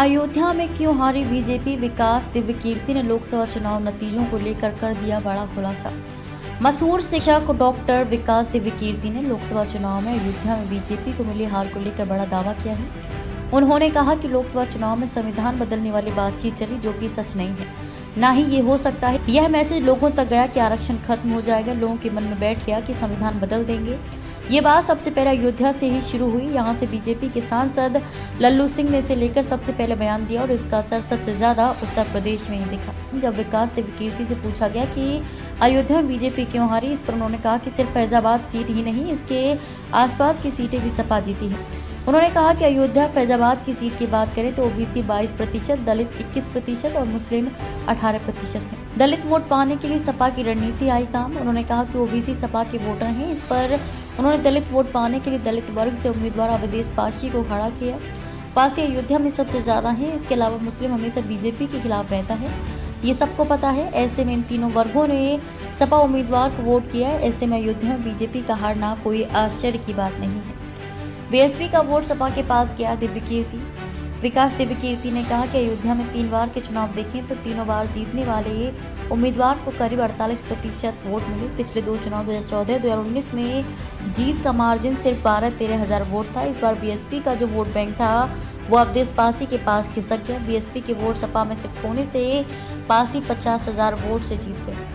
अयोध्या में क्यों हारी बीजेपी, विकास दिव्यकीर्ति ने लोकसभा चुनाव नतीजों को लेकर कर दिया बड़ा खुलासा। मशहूर शिक्षक डॉक्टर विकास दिव्यकीर्ति ने लोकसभा चुनाव में अयोध्या में बीजेपी को मिली हार को लेकर बड़ा दावा किया है। उन्होंने कहा कि लोकसभा चुनाव में संविधान बदलने वाली बातचीत चली, जो कि सच नहीं है, ना ही ये हो सकता है। यह मैसेज लोगों तक गया कि आरक्षण खत्म हो जाएगा, लोगों के मन में बैठ गया कि संविधान बदल देंगे। ये बात सबसे पहले अयोध्या से ही शुरू हुई। यहाँ से बीजेपी के सांसद लल्लू सिंह ने इसे लेकर सबसे पहले बयान दिया और इसका असर सबसे ज्यादा उत्तर प्रदेश में ही दिखा। जब विकास दिव्यकीर्ति से पूछा गया कि अयोध्या में बीजेपी क्यों हारी, इस पर उन्होंने कहा कि सिर्फ फैजाबाद सीट ही नहीं, इसके आसपास की सीटें भी सपा जीती है। उन्होंने कहा कि अयोध्या फैजाबाद की सीट की बात करें तो ओबीसी 22%, दलित 21% और मुस्लिम 18% है। दलित वोट पाने के लिए सपा की रणनीति आई काम। उन्होंने कहा कि ओबीसी सपा के वोटर हैं। इस पर उन्होंने दलित वोट पाने के लिए दलित वर्ग से उम्मीदवार अवधेश पासी को खड़ा किया। पासी अयोध्या में सबसे ज्यादा है। इसके अलावा मुस्लिम हमेशा बीजेपी के खिलाफ रहता है, ये सबको पता है। ऐसे में इन तीनों वर्गों ने सपा उम्मीदवार को वोट किया है। ऐसे में अयोध्या में बीजेपी का हारना कोई आश्चर्य की बात नहीं है। बीएसपी का वोट सपा के पास गया। दिव्यकीर्ति विकास दिव्यकीर्ति ने कहा कि अयोध्या में 3 बार के चुनाव देखें तो तीनों बार जीतने वाले उम्मीदवार को करीब 48% वोट मिले। पिछले 2 चुनाव 2014-2019 में जीत का मार्जिन सिर्फ 12-13 हज़ार वोट था। इस बार बीएसपी का जो वोट बैंक था वो अवधेश पासी के पास खिसक गया। बीएसपी के वोट सपा में शिफ्ट होने से पासी 50,000 वोट से जीत गए।